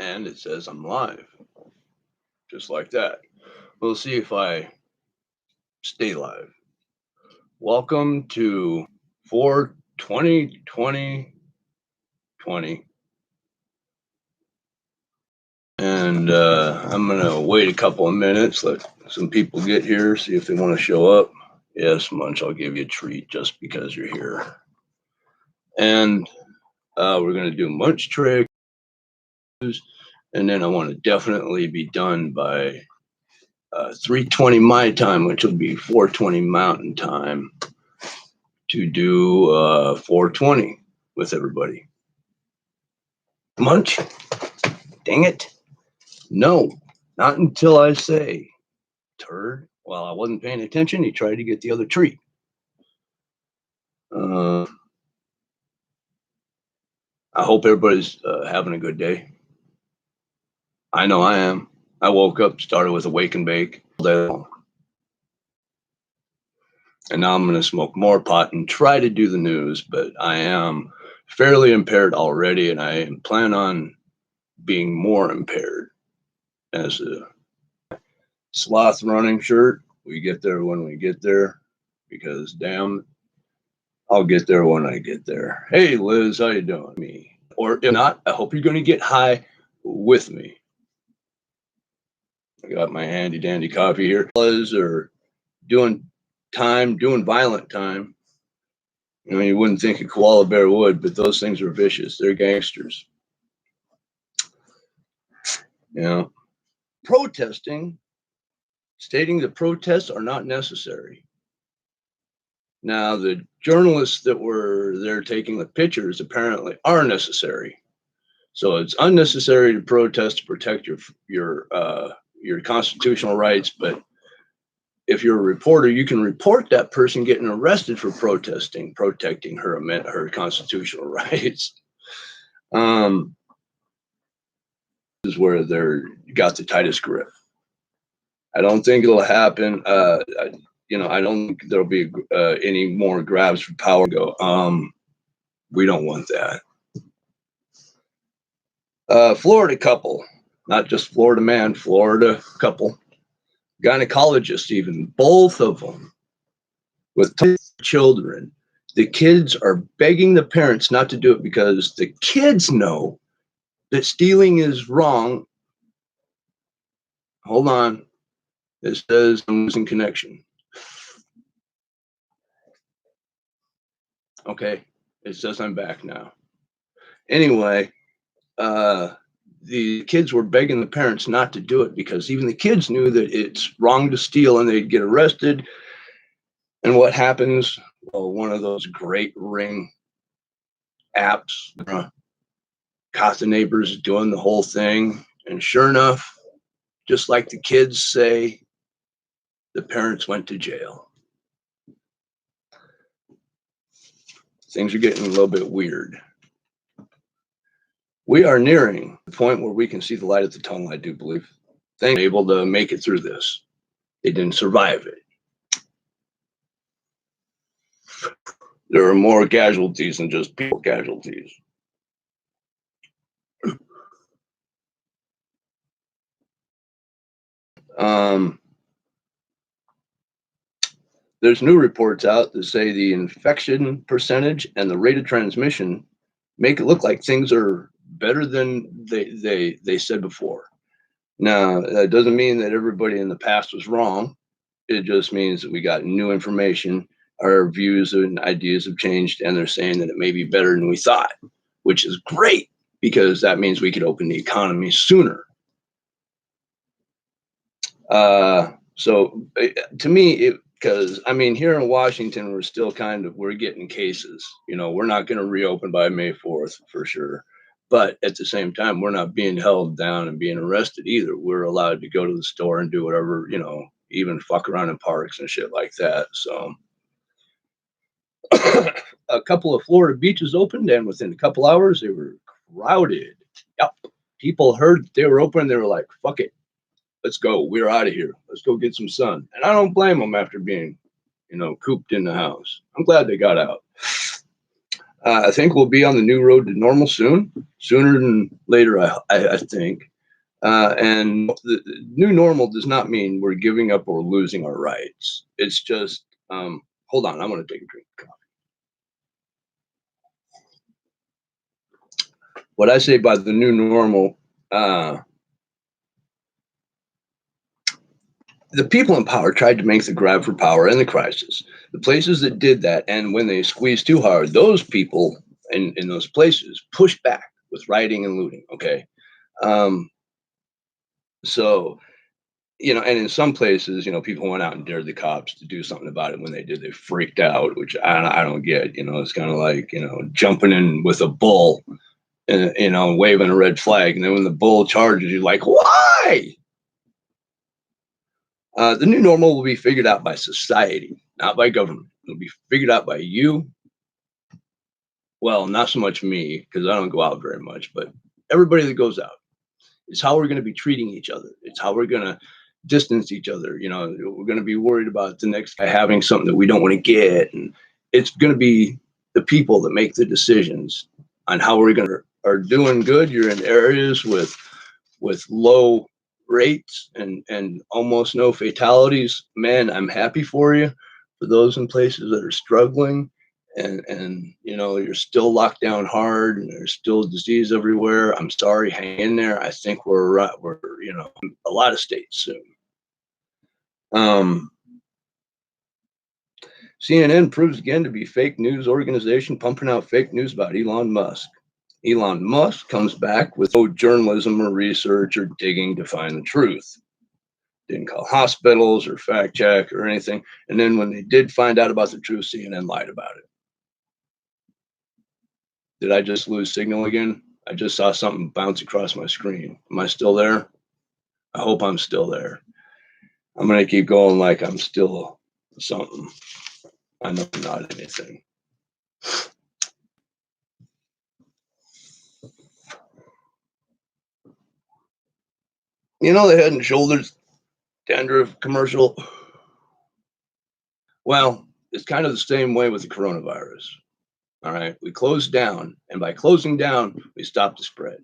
and it says I'm live, just like that. We'll see if I stay live. Welcome to 4/20/2020. And I'm going to wait a couple of minutes, let some people get here, see if they want to show up. Yes, Munch, I'll give you a treat just because you're here. And we're going to do Munch tricks. And then I want to definitely be done by 3:20 my time, which will be 4:20 Mountain time, to do 4:20 with everybody. Munch? Dang it. No, not until I say, turd. While I wasn't paying attention, he tried to get the other treat. I hope everybody's having a good day. I know I am. I woke up, started with a wake and bake all day long. And now I'm going to smoke more pot and try to do the news, but I am fairly impaired already, and I plan on being more impaired. As a sloth running shirt, we get there when we get there, because damn, I'll get there when I get there. Hey Liz, how you doing? Me, or if not, I hope you're going to get high with me. I got my handy dandy coffee here. Liz are doing violent time. You know, you wouldn't think a koala bear would, but those things are vicious. They're gangsters. You know, protesting, stating that protests are not necessary. Now, the journalists that were there taking the pictures apparently are necessary. So it's unnecessary to protest to protect your constitutional rights, but if you're a reporter, you can report that person getting arrested for protesting, protecting her constitutional rights. This is where they're got the tightest grip. I don't think it'll happen. I don't think there'll be any more grabs for power. We don't want that. Florida couple, not just Florida man, Florida couple. Gynecologists, even, both of them with children. The kids are begging the parents not to do it because the kids know that stealing is wrong. Hold on. It says I'm losing connection. Okay. It says I'm back now. Anyway, the kids were begging the parents not to do it because even the kids knew that it's wrong to steal and they'd get arrested. And what happens? Well, one of those great Ring apps caught the neighbors doing the whole thing. And sure enough, just like the kids say, the parents went to jail. Things are getting a little bit weird. We are nearing the point where we can see the light at the tunnel, I do believe. They're able to make it through this. They didn't survive it. There are more casualties than just people casualties. There's new reports out that say the infection percentage and the rate of transmission make it look like things are better than they said before. Now, that doesn't mean that everybody in the past was wrong. It just means that we got new information. Our views and ideas have changed, and they're saying that it may be better than we thought, which is great because that means we could open the economy sooner. So to me, because I mean, here in Washington, we're still we're getting cases. You know, we're not going to reopen by May 4th for sure. But at the same time, we're not being held down and being arrested either. We're allowed to go to the store and do whatever, you know, even fuck around in parks and shit like that. So a couple of Florida beaches opened, and within a couple hours, they were crowded. Yep. People heard they were open. They were like, fuck it. Let's go. We're out of here. Let's go get some sun. And I don't blame them after being, you know, cooped in the house. I'm glad they got out. I think we'll be on the new road to normal soon, sooner than later, I think. And the new normal does not mean we're giving up or losing our rights. It's just, hold on, I'm going to take a drink of coffee. What I say by the new normal, the people in power tried to make the grab for power and the crisis. The places that did that, and when they squeezed too hard, those people in those places pushed back with rioting and looting. Okay. Um, so, and in some places, people went out and dared the cops to do something about it. When they did, they freaked out, which I don't get. It's kind of like, jumping in with a bull and, waving a red flag. And then when the bull charges, you're like, why? The new normal will be figured out by society, not by government. It'll be figured out by you. Well, not so much me, because I don't go out very much, but everybody that goes out. It's how we're going to be treating each other. It's how we're going to distance each other. We're going to be worried about the next guy having something that we don't want to get. And it's going to be the people that make the decisions on how we're going to are doing good. You're in areas with low rates and almost no fatalities. Man, I'm happy for you. For those in places that are struggling, and you're still locked down hard, and there's still disease everywhere, I'm sorry, hang in there. I think we're a lot of states soon. CNN proves again to be fake news organization pumping out fake news about Elon Musk. Elon Musk comes back with no journalism or research or digging to find the truth. Didn't call hospitals or fact check or anything. And then when they did find out about the truth, CNN lied about it. Did I just lose signal again? I just saw something bounce across my screen. Am I still there? I hope I'm still there. I'm going to keep going like I'm still something. I know I'm not anything. The Head and Shoulders dandruff commercial. Well, it's kind of the same way with the coronavirus. All right. We closed down, and by closing down, we stopped the spread.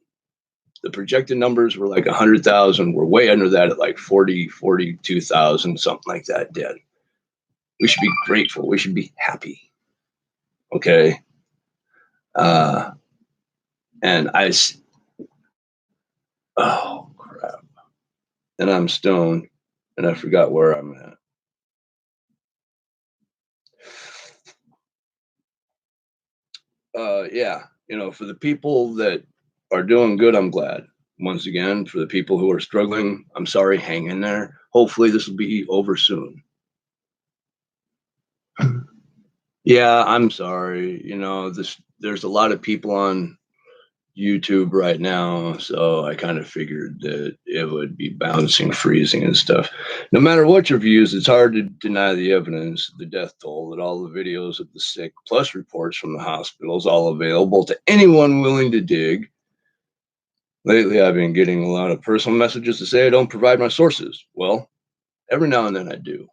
The projected numbers were like 100,000. We're way under that at like 40, 42,000, something like that dead. We should be grateful. We should be happy. Okay. And oh crap. And I'm stoned and I forgot where I'm at. Yeah. For the people that are doing good, I'm glad. Once again, for the people who are struggling, I'm sorry, hang in there. Hopefully this will be over soon. Yeah, I'm sorry. There's a lot of people on YouTube right now, so I kind of figured that it would be bouncing, freezing, and stuff. No matter what your views, it's hard to deny the evidence, the death toll, that all the videos of the sick, plus reports from the hospitals, all available to anyone willing to dig. Lately, I've been getting a lot of personal messages to say I don't provide my sources. Well, every now and then I do.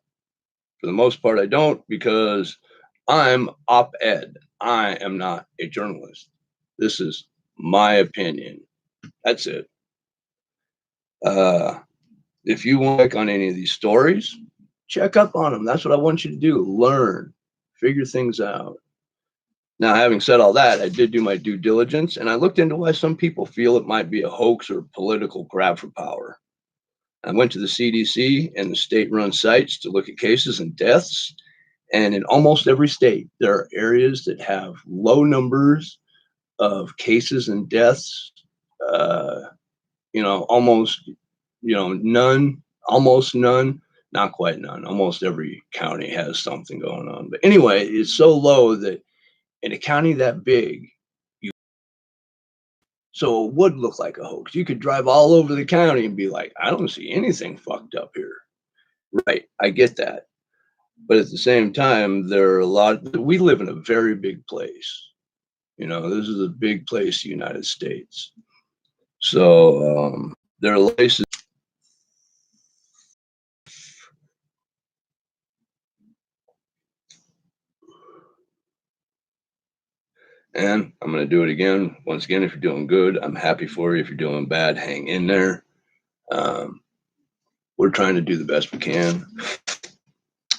For the most part, I don't, because I'm op-ed. I am not a journalist. This is my opinion. That's it. If you want to click on any of these stories, check up on them. That's what I want you to do. Learn, figure things out. Now, having said all that, I did do my due diligence, and I looked into why some people feel it might be a hoax or political grab for power. I went to the CDC and the state-run sites to look at cases and deaths, and in almost every state, there are areas that have low numbers of cases and deaths. Almost, none, almost none, not quite none. Almost every county has something going on. But anyway, it's so low that in a county that big, so it would look like a hoax. You could drive all over the county and be like, I don't see anything fucked up here. Right. I get that. But at the same time, we live in a very big place. This is a big place, the United States. So there are places. And I'm going to do it again. Once again, if you're doing good, I'm happy for you. If you're doing bad, hang in there. Um, we're trying to do the best we can.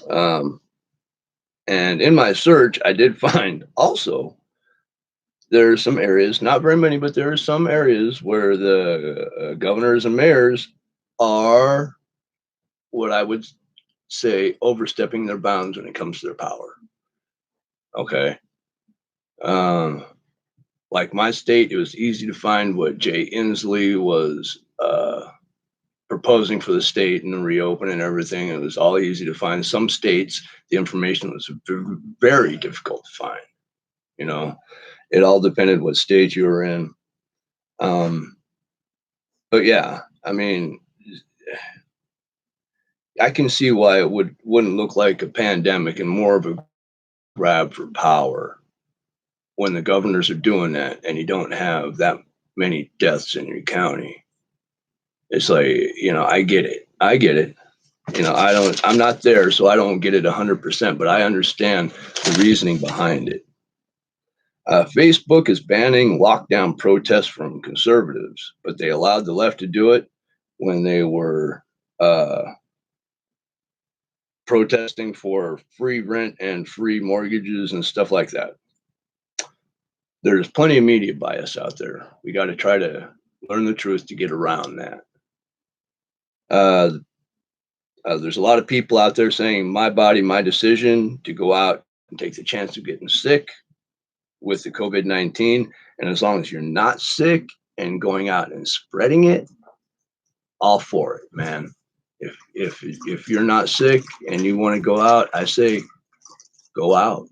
And in my search, I did find also there are some areas, not very many, but there are some areas where the governors and mayors are what I would say overstepping their bounds when it comes to their power. Okay. Um, like my state, it was easy to find what Jay Inslee was proposing for the state and the reopen and everything. It was all easy to find. Some states, the information was very difficult to find. You know, it all depended what state you were in. But yeah, I mean, I can see why it wouldn't look like a pandemic and more of a grab for power when the governors are doing that and you don't have that many deaths in your county. It's like, I get it. I get it. I'm not there, so I don't get it 100%, but I understand the reasoning behind it. Facebook is banning lockdown protests from conservatives, but they allowed the left to do it when they were uh, protesting for free rent and free mortgages and stuff like that. There's plenty of media bias out there. We got to try to learn the truth to get around that. There's a lot of people out there saying, my body, my decision, to go out and take the chance of getting sick with the COVID-19. And as long as you're not sick and going out and spreading it, all for it, man. If you're not sick and you want to go out, I say go out.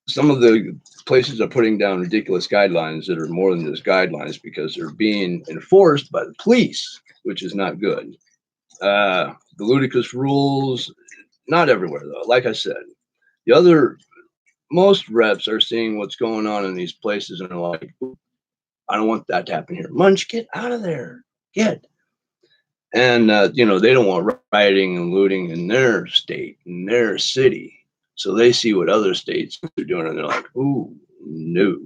Some of the places are putting down ridiculous guidelines that are more than just guidelines because they're being enforced by the police, which is not good. The ludicrous rules, not everywhere though. Like I said, most reps are seeing what's going on in these places and are like, I don't want that to happen here. Munch, get out of there. Get. And, they don't want rioting and looting in their state, in their city. So they see what other states are doing and they're like, ooh, no.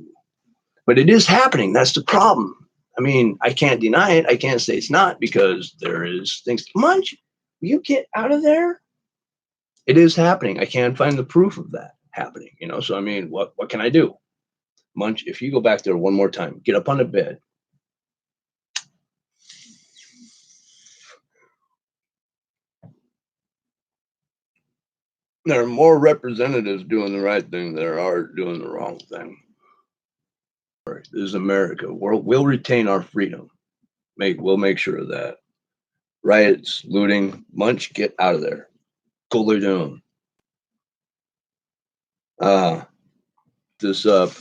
But it is happening. That's the problem. I mean, I can't deny it. I can't say it's not because there is things. Munch, will you get out of there? It is happening. I can't find the proof of that happening, So I mean, what can I do? Munch, if you go back there one more time, get up on the bed. There are more representatives doing the right thing than there are doing the wrong thing. This is America. We'll retain our freedom. We'll make sure of that. Riots, looting, Munch, get out of there. Cool down. This up.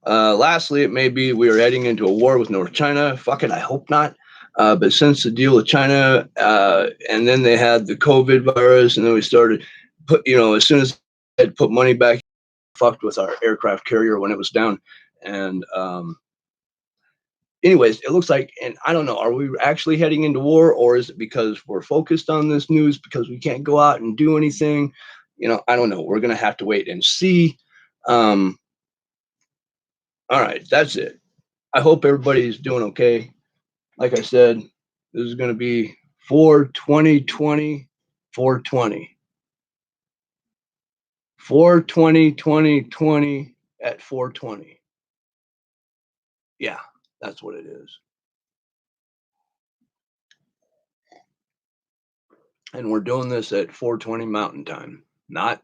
Lastly, it may be we are heading into a war with North China. Fuck it, I hope not. But since the deal with China, and then they had the COVID virus, and then we started as soon as they had put money back, fucked with our aircraft carrier when it was down. And anyways, it looks like, and I don't know, are we actually heading into war, or is it because we're focused on this news because we can't go out and do anything? I don't know. We're gonna have to wait and see. All right, that's it. I hope everybody's doing okay. Like I said, this is going to be 4/20/20, 4/20. 4/20/20/20 at 4/20. Yeah, that's what it is. And we're doing this at 4:20 Mountain Time, not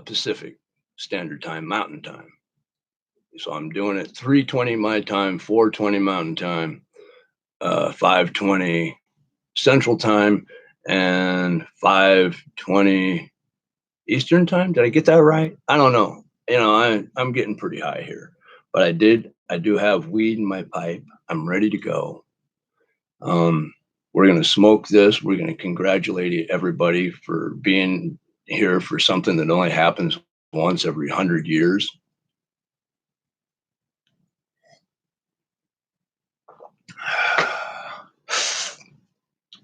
Pacific Standard Time, Mountain Time. So I'm doing it 3:20 my time, 4:20 Mountain Time, 5:20 Central Time, and 5:20 Eastern Time. Did I get that right? I don't know. I'm getting pretty high here, but I do have weed in my pipe. I'm ready to go. We're gonna smoke this. We're gonna congratulate everybody for being here for something that only happens once every 100 years.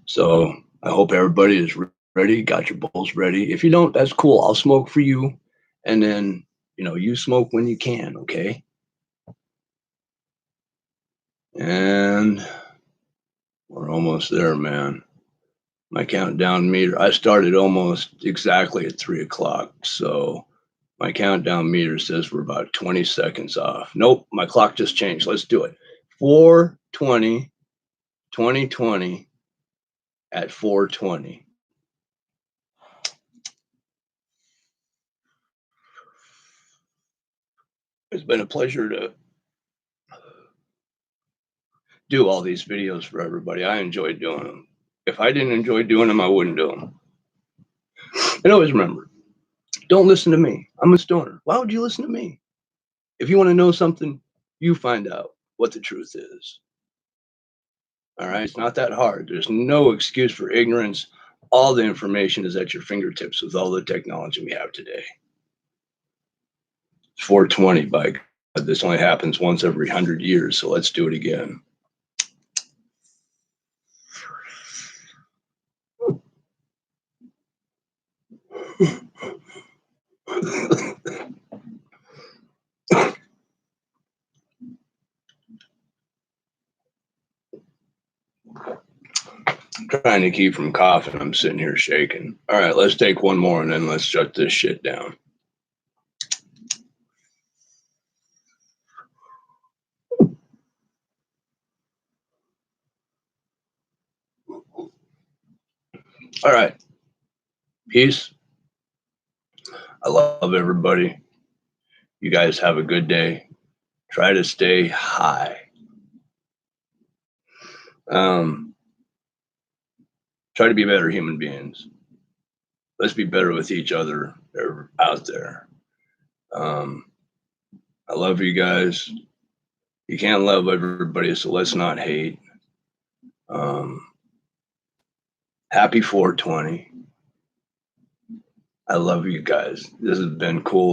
So I hope everybody is Ready? Got your bowls ready? If you don't, that's cool. I'll smoke for you. And then, you smoke when you can, okay? And we're almost there, man. My countdown meter, I started almost exactly at 3 o'clock. So my countdown meter says we're about 20 seconds off. Nope, my clock just changed. Let's do it. 4:20, 2020 at 4:20. It's been a pleasure to do all these videos for everybody. I enjoy doing them. If I didn't enjoy doing them, I wouldn't do them. And always remember, don't listen to me. I'm a stoner. Why would you listen to me? If you want to know something, you find out what the truth is. All right. It's not that hard. There's no excuse for ignorance. All the information is at your fingertips with all the technology we have today. It's 4:20 by God. This only happens once every 100 years. So let's do it again. Trying to keep from coughing. I'm sitting here shaking. All right, let's take one more and then let's shut this shit down. All right. Peace. I love everybody. You guys have a good day. Try to stay high. Try to be better human beings. Let's be better with each other out there. I love you guys. You can't love everybody, so let's not hate. Happy 420. I love you guys. This has been cool.